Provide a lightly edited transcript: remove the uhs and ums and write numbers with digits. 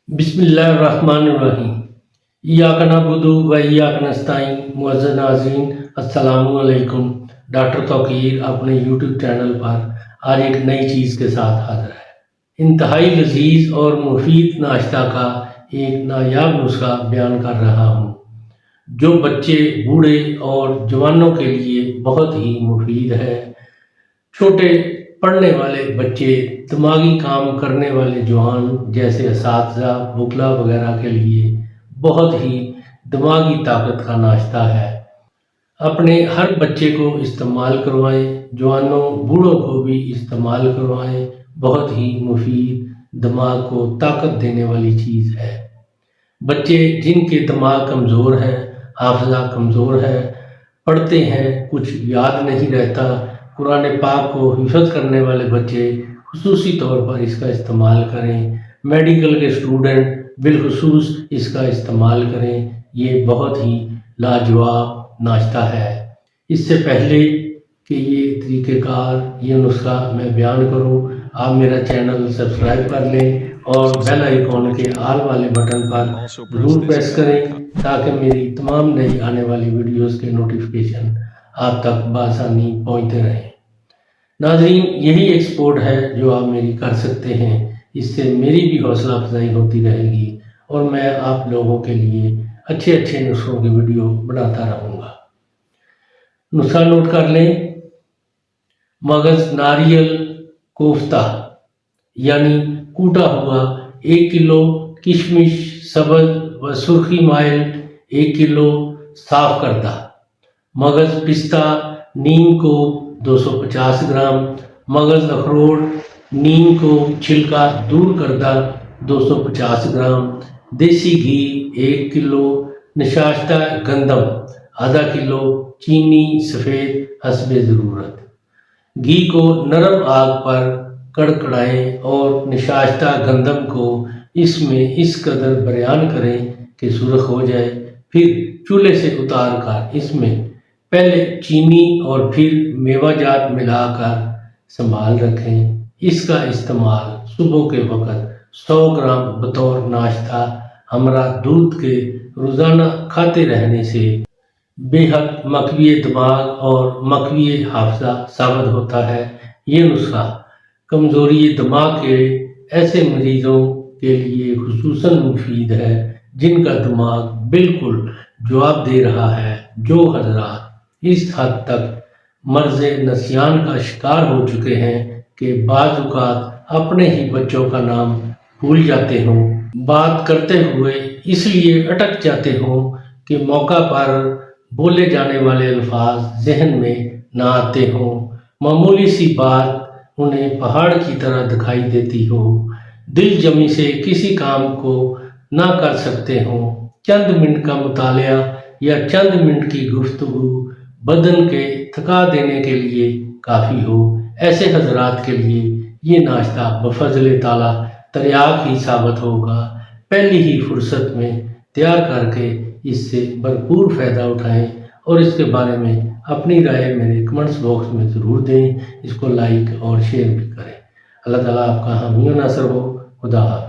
بسم اللہ الرحمن الرحیم۔ ایاک نعبد و ایاک نستعین۔ معزز ناظرین السلام علیکم۔ ڈاکٹر توقیر اپنے یوٹیوب چینل پر آج ایک نئی چیز کے ساتھ حاضر ہے۔ انتہائی لذیذ اور مفید ناشتہ کا ایک نایاب نسخہ بیان کر رہا ہوں جو بچے، بوڑھے اور جوانوں کے لیے بہت ہی مفید ہے۔ چھوٹے پڑھنے والے بچے، دماغی کام کرنے والے جوان جیسے اساتذہ، وکلا وغیرہ کے لیے بہت ہی دماغی طاقت کا ناشتہ ہے۔ اپنے ہر بچے کو استعمال کروائیں، جوانوں بوڑھوں کو بھی استعمال کروائیں۔ بہت ہی مفید، دماغ کو طاقت دینے والی چیز ہے۔ بچے جن کے دماغ کمزور ہیں، حافظہ کمزور ہے، پڑھتے ہیں کچھ یاد نہیں رہتا، قرآن پاک کو حفظ کرنے والے بچے خصوصی طور پر اس کا استعمال کریں۔ میڈیکل کے اسٹوڈنٹ بالخصوص اس کا استعمال کریں۔ یہ بہت ہی لاجواب ناشتہ ہے۔ اس سے پہلے کہ یہ طریقہ کار، یہ نسخہ میں بیان کروں، آپ میرا چینل سبسکرائب کر لیں اور بیل آئیکن کے آل والے بٹن پر ضرور پریس کریں تاکہ میری تمام نئی آنے والی ویڈیوز کے نوٹیفیکیشن آپ تک بآسانی پہنچتے رہیں۔ ناظرین، یہی ایکسپورٹ ہے جو آپ میری کر سکتے ہیں۔ اس سے میری بھی حوصلہ افزائی ہوتی رہے گی اور میں آپ لوگوں کے لیے اچھے نسخوں کی ویڈیو بناتا رہوں گا۔ نسخہ نوٹ کر لیں۔ مغز ناریل کوفتہ یعنی کوٹا ہوا 1 کلو، کشمش سبز و سرخی مائل 1 کلو صاف کردہ، مغز پستہ نیم کو 250 گرام، مغز اخروٹ نیم کو چھلکا دور کردہ 250 گرام، دیسی گھی 1 کلو، نشاستہ گندم آدھا کلو، چینی سفید حسب ضرورت۔ گھی کو نرم آگ پر کڑکڑائیں اور نشاستہ گندم کو اس میں اس قدر بریان کریں کہ سرخ ہو جائے۔ پھر چولہے سے اتار کر اس میں پہلے چینی اور پھر میوہ جات ملا کر سنبھال رکھیں۔ اس کا استعمال صبح کے وقت 100 گرام بطور ناشتہ ہمراہ دودھ کے روزانہ کھاتے رہنے سے بے حد مقوی دماغ اور مقوی حافظہ ثابت ہوتا ہے۔ یہ نسخہ کمزوری دماغ کے ایسے مریضوں کے لیے خصوصاً مفید ہے جن کا دماغ بالکل جواب دے رہا ہے۔ جو حضرات اس حد تک مرض نسیان کا شکار ہو چکے ہیں کہ بعض اوقات اپنے ہی بچوں کا نام بھول جاتے ہوں، بات کرتے ہوئے اس لیے اٹک جاتے ہوں کہ موقع پر بولے جانے والے الفاظ ذہن میں نہ آتے ہوں، معمولی سی بات انہیں پہاڑ کی طرح دکھائی دیتی ہو، دل جمی سے کسی کام کو نہ کر سکتے ہوں، چند منٹ کا مطالعہ یا چند منٹ کی گفتگو بدن کے تھکا دینے کے لیے کافی ہو، ایسے حضرات کے لیے یہ ناشتہ بفضل تعالیٰ تریاق ہی ثابت ہوگا۔ پہلی ہی فرصت میں تیار کر کے اس سے بھرپور فائدہ اٹھائیں اور اس کے بارے میں اپنی رائے میرے کمنٹس باکس میں ضرور دیں۔ اس کو لائک اور شیئر بھی کریں۔ اللہ تعالیٰ آپ کا حامی و ناصر ہو۔ خدا حافظ۔